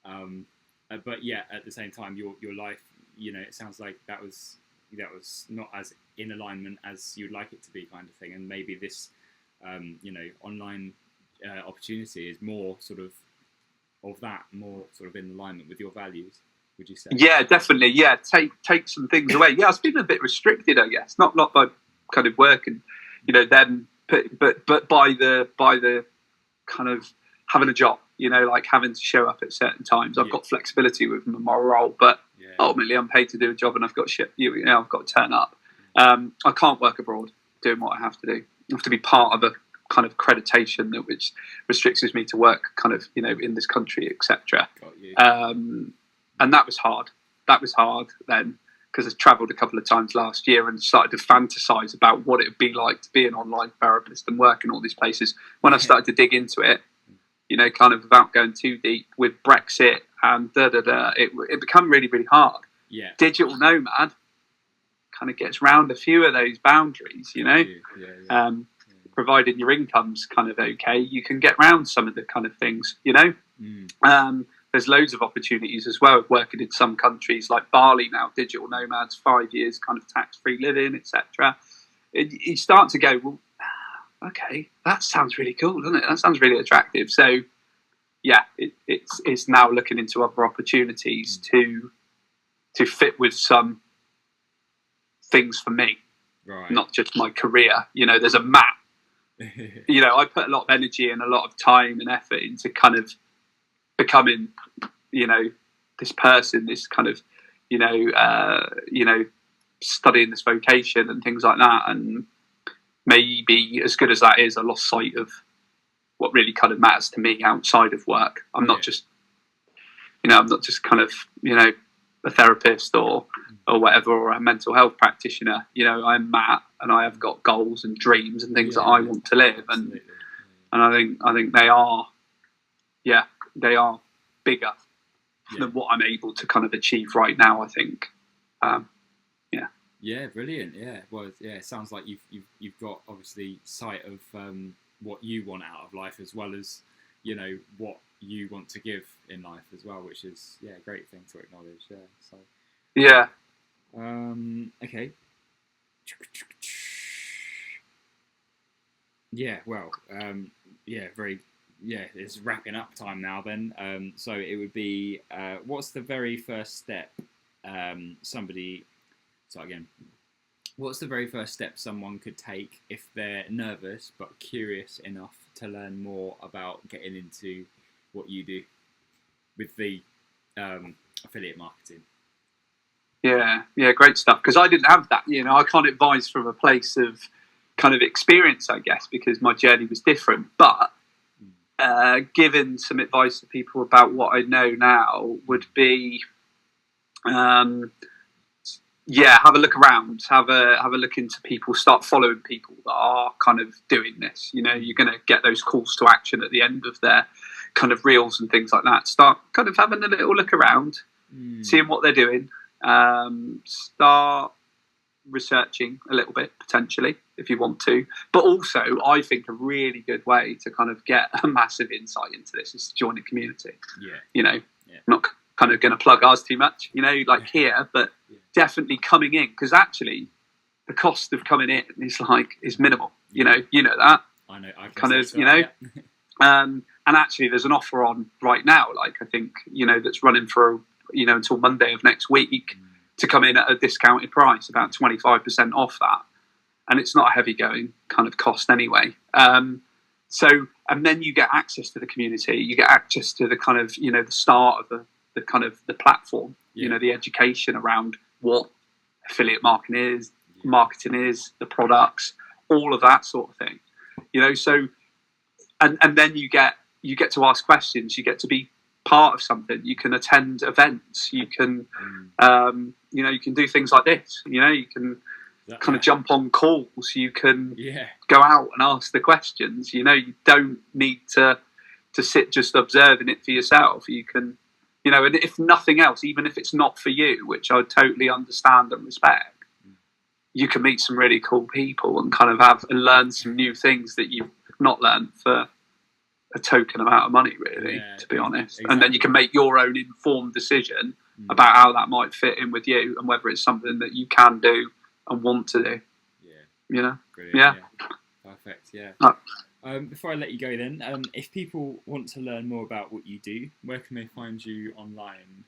But at the same time, your life, it sounds like that was not as in alignment as you'd like it to be, kind of thing. And maybe this, online opportunity is more sort of that, more sort of in alignment with your values. Would you say? Yeah, definitely. Yeah, take some things away. Yeah, I was feeling a bit restricted, I guess. Not by kind of work and then, but by the kind of having a job. Like having to show up at certain times. I've got flexibility with my role, but ultimately I'm paid to do a job, and I've got I've got to turn up. I can't work abroad doing what I have to do. I have to be part of a kind of accreditation which restricts me to work kind of in this country, etc. And that was hard. That was hard then, because I travelled a couple of times last year and started to fantasize about what it would be like to be an online therapist and work in all these places. When I started to dig into it, kind of without going too deep, with Brexit and it became really, really hard. Yeah. Digital nomad kind of gets round a few of those boundaries, providing your income's kind of okay, you can get round some of the kind of things, There's loads of opportunities as well, working in some countries like Bali now, digital nomads, 5 years kind of tax-free living, etc. You start to go, well, okay, that sounds really cool, doesn't it? That sounds really attractive. So, it's now looking into other opportunities to fit with some things for me, Right. not just my career. There's a map. I put a lot of energy and a lot of time and effort into kind of becoming, this person, this kind of, studying this vocation and things like that. And maybe as good as that is, I lost sight of what really kind of matters to me outside of work. I'm not just kind of, a therapist or whatever, or a mental health practitioner. I'm Matt, and I have got goals and dreams and things that I want to live. And I think they are bigger than what I'm able to kind of achieve right now, I think. Yeah, brilliant. Yeah, well, yeah, it sounds like you've got obviously sight of what you want out of life, as well as what you want to give in life as well, which is a great thing to acknowledge. Yeah. So. Yeah. Okay. Yeah. Well. Very. Yeah. It's wrapping up time now. Then. So it would be. What's the very first step? What's the very first step someone could take if they're nervous but curious enough to learn more about getting into what you do with the affiliate marketing? Yeah, great stuff. Because I didn't have that. I can't advise from a place of kind of experience, I guess, because my journey was different. But giving some advice to people about what I know now would be... have a look around, have a look into people, start following people that are kind of doing this. You're going to get those calls to action at the end of their kind of reels and things like that. Start kind of having a little look around, seeing what they're doing. Start researching a little bit, potentially, if you want to. But also, I think a really good way to kind of get a massive insight into this is to join a community. Not kind of going to plug ours too much, here, but definitely coming in, because actually the cost of coming in is minimal. You know that. I know. I kind of, and actually there's an offer on right now, I think, that's running for, until Monday of next week to come in at a discounted price, about 25% off that. And it's not a heavy going kind of cost anyway. And then you get access to the community, you get access to the kind of, the start of the kind of the platform, the education around what affiliate marketing is, the products, all of that sort of thing, so, and then you get to ask questions, you get to be part of something, you can attend events, you can, you can do things like this, you can kind of jump on calls, you can go out and ask the questions, you don't need to sit just observing it for yourself. You can, and if nothing else, even if it's not for you, which I totally understand and respect, you can meet some really cool people and kind of learn some new things that you've not learned for a token amount of money, really, to be honest. Exactly. And then you can make your own informed decision about how that might fit in with you and whether it's something that you can do and want to do. Brilliant. Yeah. Perfect. Yeah. Before I let you go then, if people want to learn more about what you do, where can they find you online?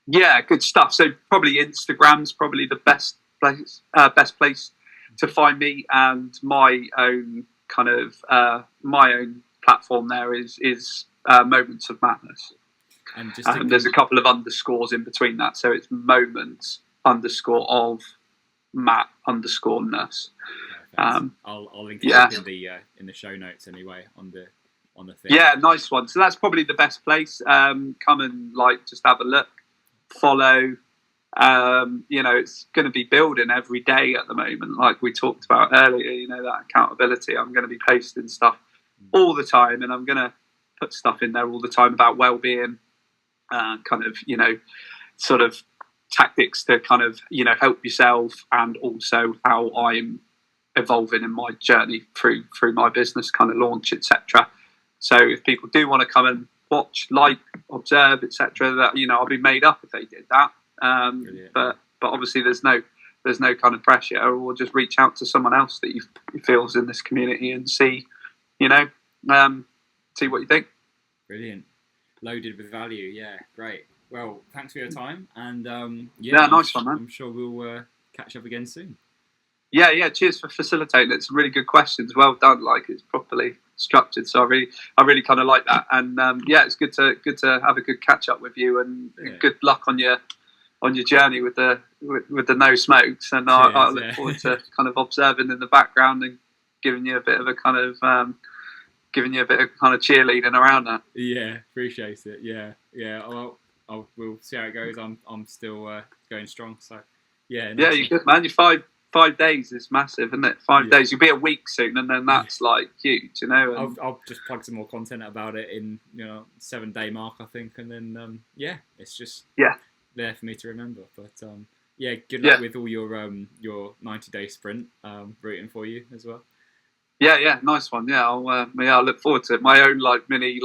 Yeah, good stuff. So probably Instagram's probably the best place to find me, and my own kind of my own platform there is Moments of Madness. And there's a couple of underscores in between that, so it's moments _ Matt_nurse. I'll link it up in the show notes anyway on the thing. Yeah, nice one. So that's probably the best place. Come and just have a look, follow. It's going to be building every day at the moment, like we talked about earlier. That accountability. I'm going to be posting stuff all the time, and I'm going to put stuff in there all the time about well-being, kind of sort of tactics to kind of help yourself, and also how I'm evolving in my journey through my business kind of launch, etc. So if people do want to come and watch, observe, etc., that I'll be made up if they did that. But obviously there's no kind of pressure, or just reach out to someone else that you feels in this community and see what you think. Brilliant. Loaded with value. Yeah, great. Well, thanks for your time, and Yeah, nice one, man. I'm sure we'll catch up again soon. Yeah. Cheers for facilitating it. Some really good questions. Well done. Like, it's properly structured. So I really kind of like that. And it's good to have a good catch up with you. And good luck on your journey with the no smokes. And I look forward to kind of observing in the background and giving you a bit of cheerleading around that. Yeah, appreciate it. Yeah. Well, we'll see how it goes. I'm still going strong. So yeah. Yeah, you're good, man. You're 5 days is massive, isn't it? 5 days. You'll be a week soon, and then that's like huge, you know. And I'll just plug some more content about it in 7-day mark, I think, and then it's just there for me to remember. But good luck with all your 90-day sprint. Rooting for you as well. Yeah, nice one. Yeah, I'll look forward to it. My own mini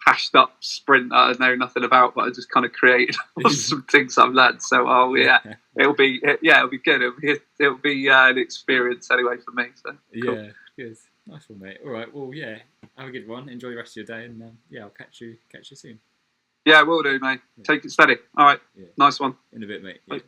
hashed up sprint that I know nothing about, but I just kind of created some things I've learned. So it'll be good. It'll be an experience anyway for me. So cool. Good, nice one, mate. All right, well, have a good one. Enjoy the rest of your day, and I'll catch you soon. Yeah, will do, mate. Take it steady. All right, nice one. In a bit, mate. Bye.